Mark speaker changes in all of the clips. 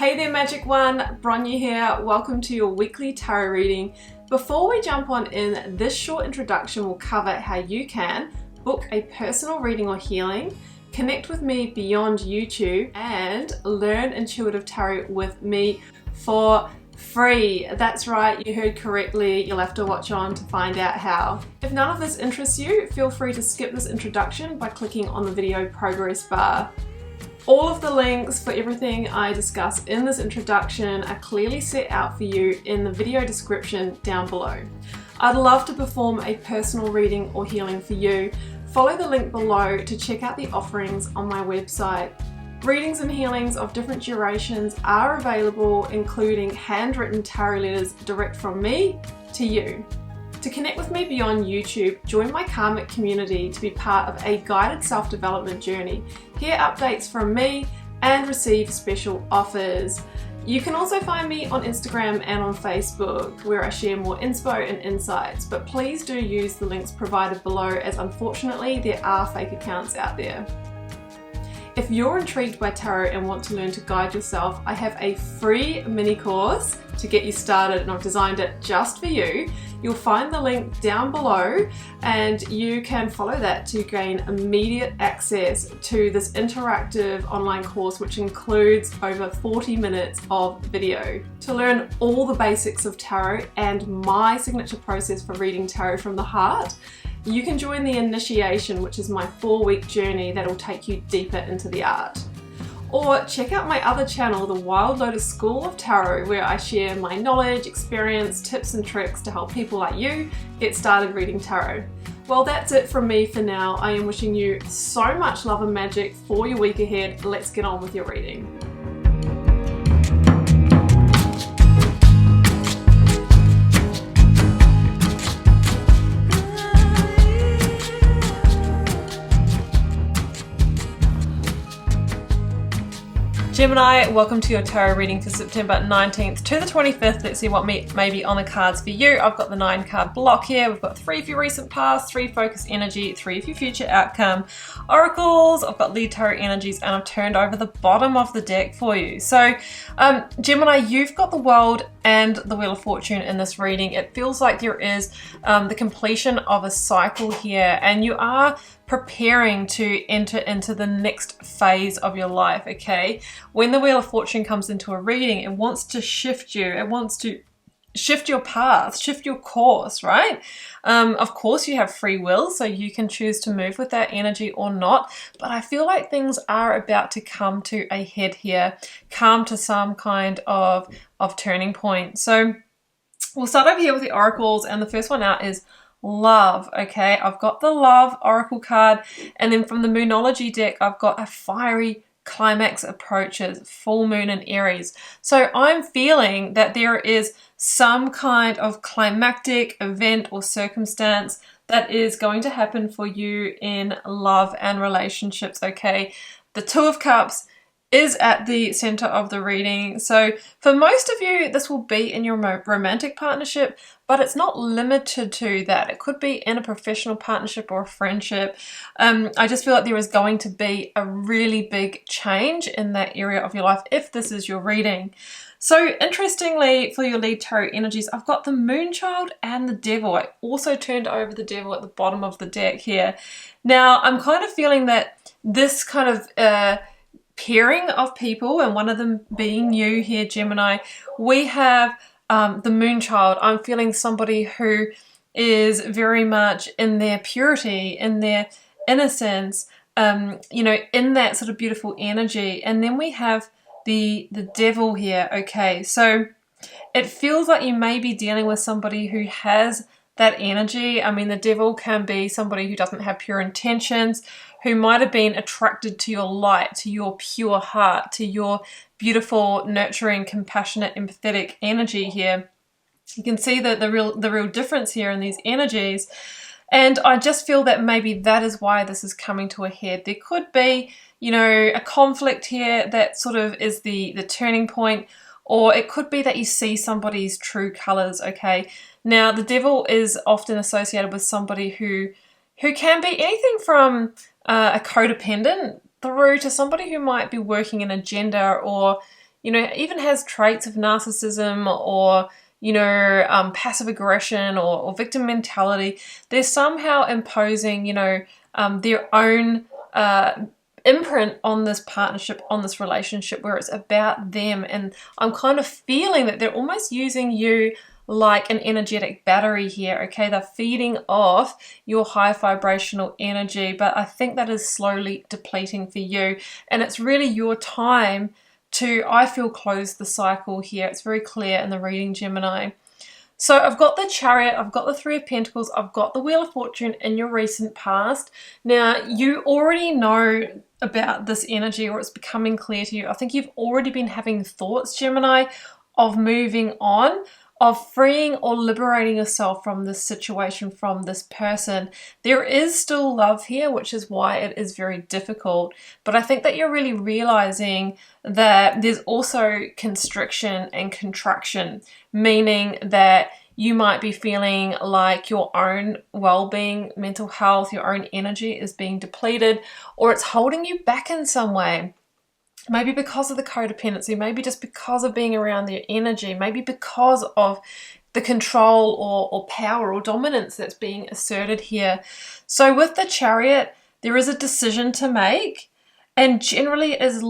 Speaker 1: Hey there Magic One, BRONYA here. Welcome to your weekly tarot reading. Before we jump on in, this short introduction will cover how you can book a personal reading or healing, connect with me beyond YouTube, and learn intuitive tarot with me for free. That's right, you heard correctly. You'll have to watch on to find out how. If none of this interests you, feel free to skip this introduction by clicking on the video progress bar. All of the links for everything I discuss in this introduction are clearly set out for you in the video description down below. I'd love to perform a personal reading or healing for you. Follow the link below to check out the offerings on my website. Readings and healings of different durations are available, including handwritten tarot letters direct from me to you. To connect with me beyond YouTube, join my Karmic community to be part of a guided self-development journey, hear updates from me, and receive special offers. You can also find me on Instagram and on Facebook, where I share more inspo and insights, but please do use the links provided below, as unfortunately there are fake accounts out there. If you're intrigued by tarot and want to learn to guide yourself, I have a free mini course to get you started, and I've designed it just for you. You'll find the link down below and you can follow that to gain immediate access to this interactive online course, which includes over 40 minutes of video. To learn all the basics of tarot and my signature process for reading tarot from the heart, you can join the initiation, which is my 4-week journey that'll take you deeper into the art. Or check out my other channel, the Wild Lotus School of Tarot, where I share my knowledge, experience, tips and tricks to help people like you get started reading tarot. Well, that's it from me for now. I am wishing you so much love and magic for your week ahead. Let's get on with your reading. Gemini, welcome to your tarot reading for September 19th to the 25th. Let's see what may be on the cards for you. I've got the 9-card block here. We've got 3 for your recent past, 3 focus energy, 3 for your future outcome, oracles. I've got lead tarot energies, and I've turned over the bottom of the deck for you. So Gemini, you've got the World and the Wheel of Fortune in this reading. It feels like there is the completion of a cycle here, and you are preparing to enter into the next phase of your life, okay? When the Wheel of Fortune comes into a reading, it wants to shift you. It wants to shift your path, shift your course, right? Of course, you have free will, so you can choose to move with that energy or not. But I feel like things are about to come to a head here, come to some kind of turning point. So we'll start over here with the oracles, and the first one out is Love. Okay, I've got the Love oracle card, and then from the Moonology deck I've got a fiery climax approaches, full moon in Aries. So I'm feeling that there is some kind of climactic event or circumstance that is going to happen for you in love and relationships. Okay, the Two of Cups is at the center of the reading. So for most of you, this will be in your romantic partnership, but it's not limited to that. It could be in a professional partnership or a friendship. I just feel like there is going to be a really big change in that area of your life if this is your reading. So interestingly, for your lead tarot energies, I've got the Moonchild and the Devil. I also turned over the Devil at the bottom of the deck here. Now, I'm kind of feeling that this kind of pairing of people, and one of them being you here, Gemini, we have the Moonchild. I'm feeling somebody who is very much in their purity, in their innocence, you know, in that sort of beautiful energy. And then we have the Devil here. Okay, so it feels like you may be dealing with somebody who has that energy. I mean, the Devil can be somebody who doesn't have pure intentions, who might have been attracted to your light, to your pure heart, to your beautiful, nurturing, compassionate, empathetic energy here. You can see the real difference here in these energies. And I just feel that maybe that is why this is coming to a head. There could be, you know, a conflict here that sort of is the turning point, or it could be that you see somebody's true colors, okay? Now, the Devil is often associated with somebody who can be anything from a codependent through to somebody who might be working in a gender or you know, even has traits of narcissism or, you know, passive aggression or victim mentality, they're somehow imposing, you know, their own imprint on this partnership, on this relationship, where it's about them. And I'm kind of feeling that they're almost using you like an energetic battery here, okay? They're feeding off your high vibrational energy, but I think that is slowly depleting for you. And it's really your time to, I feel, close the cycle here. It's very clear in the reading, Gemini. So I've got the Chariot, I've got the Three of Pentacles, I've got the Wheel of Fortune in your recent past. Now, you already know about this energy, or it's becoming clear to you. I think you've already been having thoughts, Gemini, of moving on, of freeing or liberating yourself from this situation, from this person. There is still love here, which is why it is very difficult. But I think that you're really realizing that there's also constriction and contraction, meaning that you might be feeling like your own well-being, mental health, your own energy is being depleted, or it's holding you back in some way. Maybe because of the codependency, maybe just because of being around their energy, maybe because of the control or power or dominance that's being asserted here. So with the Chariot, there is a decision to make, and generally it is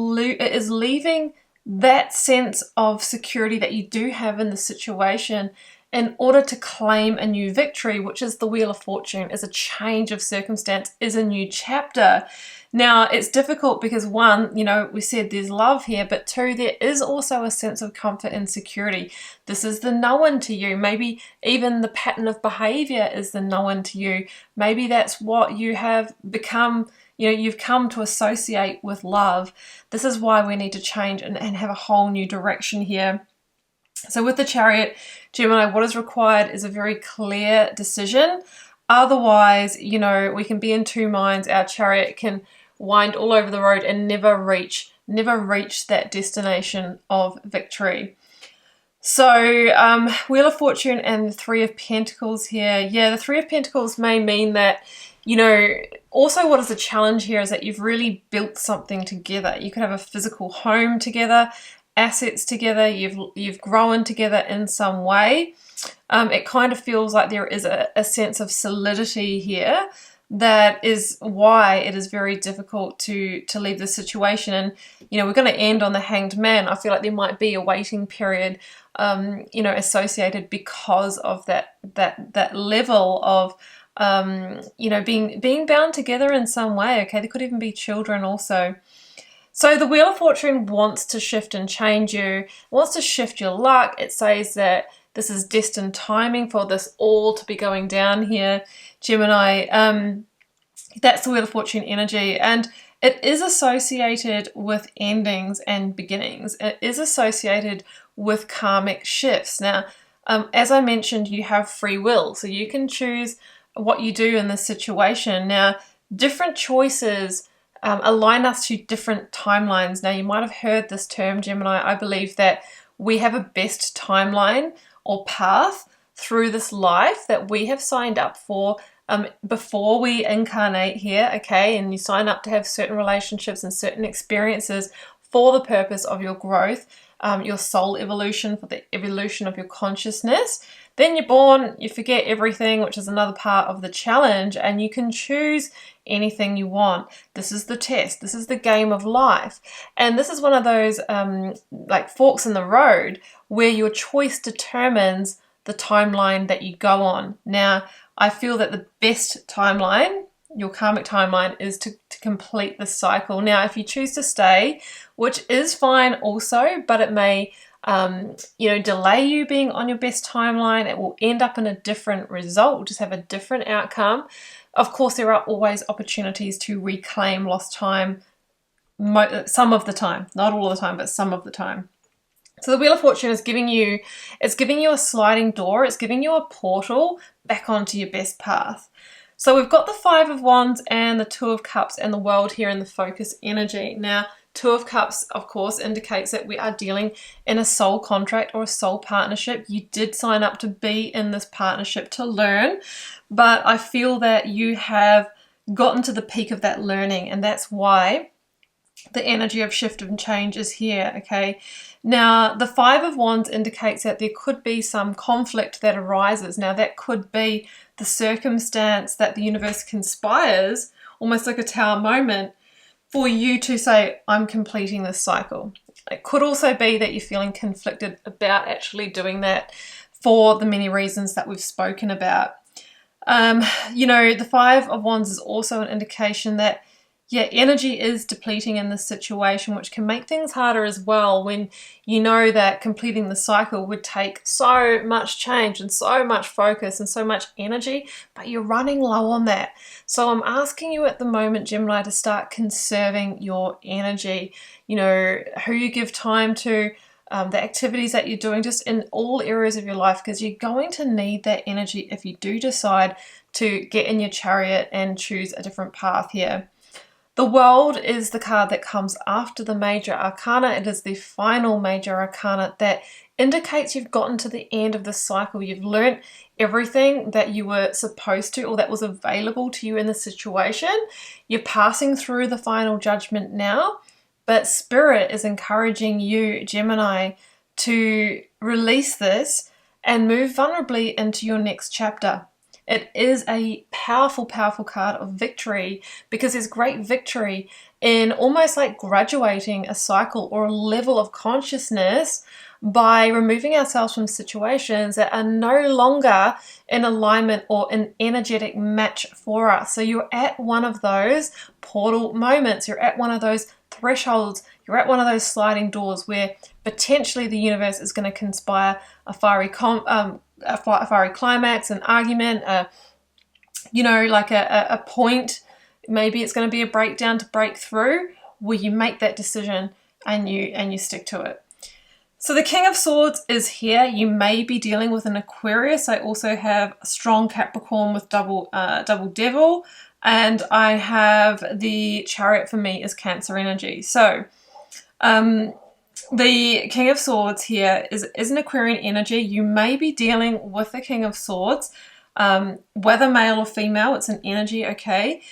Speaker 1: leaving that sense of security that you do have in the situation in order to claim a new victory, which is the Wheel of Fortune, is a change of circumstance, is a new chapter. Now, it's difficult because one, you know, we said there's love here, but two, there is also a sense of comfort and security. This is the known to you. Maybe even the pattern of behavior is the known to you. Maybe that's what you have become, you know, you've come to associate with love. This is why we need to change and have a whole new direction here. So with the Chariot, Gemini, what is required is a very clear decision. Otherwise, you know, we can be in two minds. Our Chariot can wind all over the road and never reach that destination of victory. So Wheel of Fortune and the Three of Pentacles here. Yeah, the Three of Pentacles may mean that, you know, also what is the challenge here is that you've really built something together. You could have a physical home together, assets together, you've grown together in some way. It kind of feels like there is a sense of solidity here. That is why it is very difficult to leave this situation. And, you know, we're going to end on the Hanged Man. I feel like there might be a waiting period, you know, associated because of that level of, you know, being bound together in some way. Okay, there could even be children also. So the Wheel of Fortune wants to shift and change you, wants to shift your luck. It says that this is destined timing for this all to be going down here, Gemini. That's the Wheel of Fortune energy, and it is associated with endings and beginnings. It is associated with karmic shifts. Now, as I mentioned, you have free will, so you can choose what you do in this situation. Now, different choices align us to different timelines. Now, you might have heard this term, Gemini. I believe that we have a best timeline or path through this life that we have signed up for before we incarnate here, okay? And you sign up to have certain relationships and certain experiences for the purpose of your growth, your soul evolution, for the evolution of your consciousness. Then you're born, you forget everything, which is another part of the challenge, and you can choose anything you want. This is the test. This is the game of life. And this is one of those like forks in the road where your choice determines the timeline that you go on. Now, I feel that the best timeline, your karmic timeline, is to complete the cycle. Now, if you choose to stay, which is fine also, but it may you know, delay you being on your best timeline. It will end up in a different result, just have a different outcome. Of course, there are always opportunities to reclaim lost time, some of the time, not all of the time, but some of the time. So the Wheel of Fortune is giving you a sliding door. It's giving you a portal back onto your best path. So we've got the Five of Wands and the Two of Cups and the World here in the focus energy. Now, Two of Cups, of course, indicates that we are dealing in a soul contract or a soul partnership. You did sign up to be in this partnership to learn, but I feel that you have gotten to the peak of that learning, and that's why the energy of shift and change is here, okay? Now, the Five of Wands indicates that there could be some conflict that arises. Now, that could be the circumstance that the universe conspires, almost like a tower moment, for you to say, I'm completing this cycle. It could also be that you're feeling conflicted about actually doing that for the many reasons that we've spoken about. You know, the Five of Wands is also an indication that, yeah, energy is depleting in this situation, which can make things harder as well when you know that completing the cycle would take so much change and so much focus and so much energy, but you're running low on that. So I'm asking you at the moment, Gemini, to start conserving your energy, you know, who you give time to, the activities that you're doing, just in all areas of your life, because you're going to need that energy if you do decide to get in your chariot and choose a different path here. The World is the card that comes after the major arcana. It is the final major arcana that indicates you've gotten to the end of the cycle. You've learnt everything that you were supposed to, or that was available to you in the situation. You're passing through the final judgment now, but Spirit is encouraging you, Gemini, to release this and move vulnerably into your next chapter. It is a powerful, powerful card of victory, because there's great victory in almost like graduating a cycle or a level of consciousness by removing ourselves from situations that are no longer in alignment or an energetic match for us. So you're at one of those portal moments. You're at one of those thresholds. You're at one of those sliding doors where potentially the universe is going to conspire a fiery climax, an argument, you know, like a point. Maybe it's going to be a breakdown to break through, where you make that decision and you stick to it. So the King of Swords is here. You may be dealing with an Aquarius. I also have a strong Capricorn with double Devil, and I have the Chariot for me is Cancer energy. So the King of Swords here is an Aquarian energy. You may be dealing with the King of Swords, whether male or female, it's an energy, okay?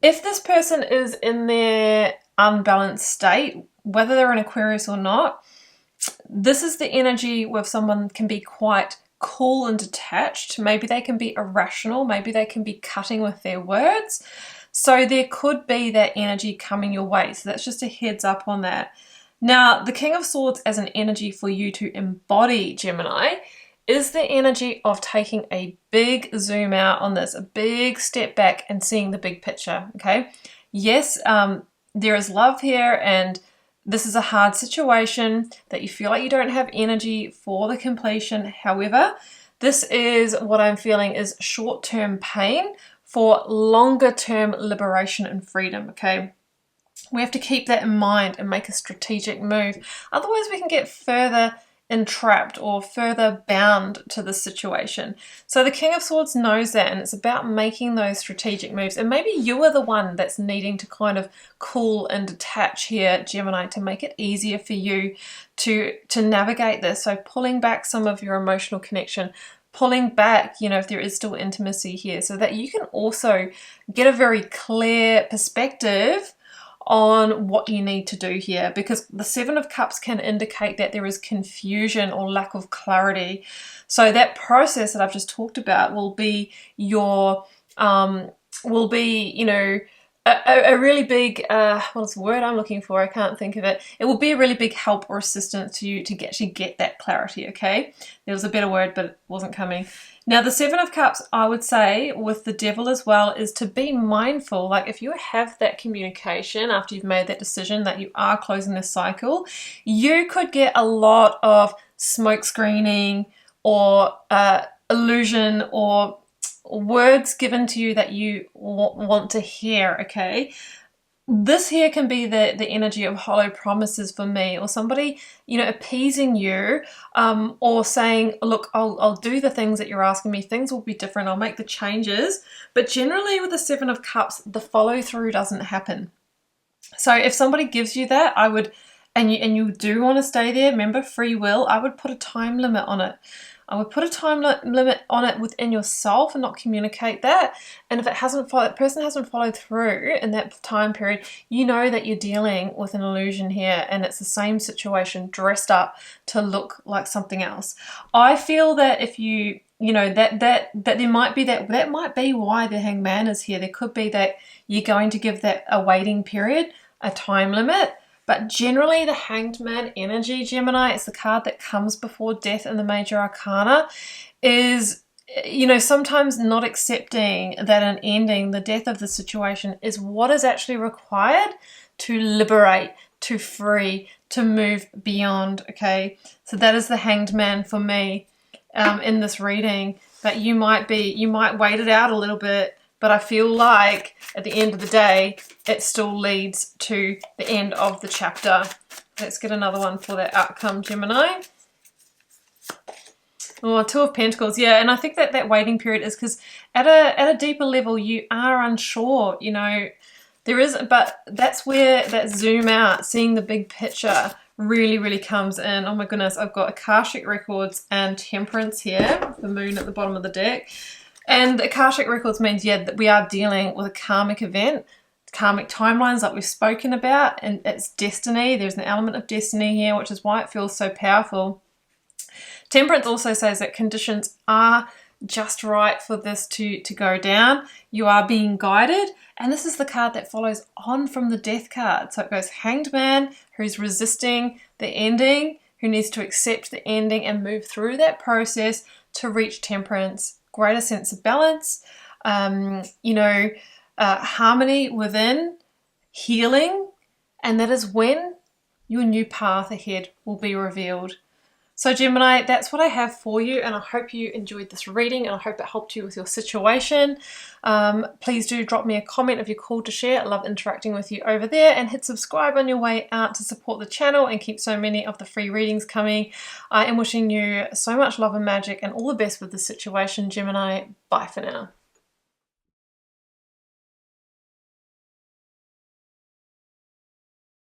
Speaker 1: If this person is in their unbalanced state, whether they're an Aquarius or not, this is the energy where someone can be quite cool and detached. Maybe they can be irrational. Maybe they can be cutting with their words. So there could be that energy coming your way. So that's just a heads up on that. Now, the King of Swords as an energy for you to embody, Gemini, is the energy of taking a big zoom out on this, a big step back and seeing the big picture, okay? Yes, there is love here, and this is a hard situation that you feel like you don't have energy for the completion. However, this is what I'm feeling is short-term pain for longer-term liberation and freedom, okay? We have to keep that in mind and make a strategic move. Otherwise, we can get further entrapped or further bound to the situation. So the King of Swords knows that, and it's about making those strategic moves. And maybe you are the one that's needing to kind of cool and detach here, Gemini, to make it easier for you to navigate this. So pulling back some of your emotional connection, pulling back, you know, if there is still intimacy here, so that you can also get a very clear perspective on what you need to do here, because the Seven of Cups can indicate that there is confusion or lack of clarity. So that process that I've just talked about will be your, you know, a really big, what's the word I'm looking for? I can't think of it. It will be a really big help or assistance to you to actually get that clarity, okay? There was a better word, but it wasn't coming. Now, the Seven of Cups, I would say, with the Devil as well, is to be mindful. Like, if you have that communication after you've made that decision that you are closing this cycle, you could get a lot of smoke screening or illusion or words given to you that you want to hear, okay? This here can be the energy of hollow promises for me, or somebody, you know, appeasing you, or saying, look, I'll do the things that you're asking me. Things will be different. I'll make the changes. But generally with the Seven of Cups, the follow through doesn't happen. So if somebody gives you that, I would, and you do want to stay there, remember free will, I would put a time limit on it. I would put a time limit on it within yourself and not communicate that. And if it hasn't followed, that person hasn't followed through in that time period, you know that you're dealing with an illusion here, and it's the same situation dressed up to look like something else. I feel that if you know, that there might be that might be why the Hangman is here. There could be that you're going to give that a waiting period, a time limit. But generally the Hanged Man energy, Gemini, it's the card that comes before death in the major arcana, is, you know, sometimes not accepting that an ending, the death of the situation, is what is actually required to liberate, to free, to move beyond, okay? So that is the Hanged Man for me in this reading. That you might wait it out a little bit, but I feel like at the end of the day, it still leads to the end of the chapter. Let's get another one for that outcome, Gemini. Oh, Two of Pentacles, yeah, and I think that waiting period is because at a deeper level, you are unsure, you know, there is, but that's where that zoom out, seeing the big picture really, really comes in. Oh my goodness, I've got Akashic Records and Temperance here, the moon at the bottom of the deck. And the Akashic Records means, yeah, that we are dealing with a karmic event, karmic timelines like we've spoken about, and it's destiny. There's an element of destiny here, which is why it feels so powerful. Temperance also says that conditions are just right for this to go down. You are being guided, and this is the card that follows on from the Death card. So it goes Hanged Man, who's resisting the ending, who needs to accept the ending and move through that process to reach Temperance. Greater sense of balance, you know, harmony within, healing, and that is when your new path ahead will be revealed. So Gemini, that's what I have for you, and I hope you enjoyed this reading, and I hope it helped you with your situation. Please do drop me a comment if you're called to share. I love interacting with you over there, and hit subscribe on your way out to support the channel and keep so many of the free readings coming. I am wishing you so much love and magic and all the best with the situation, Gemini. Bye for now.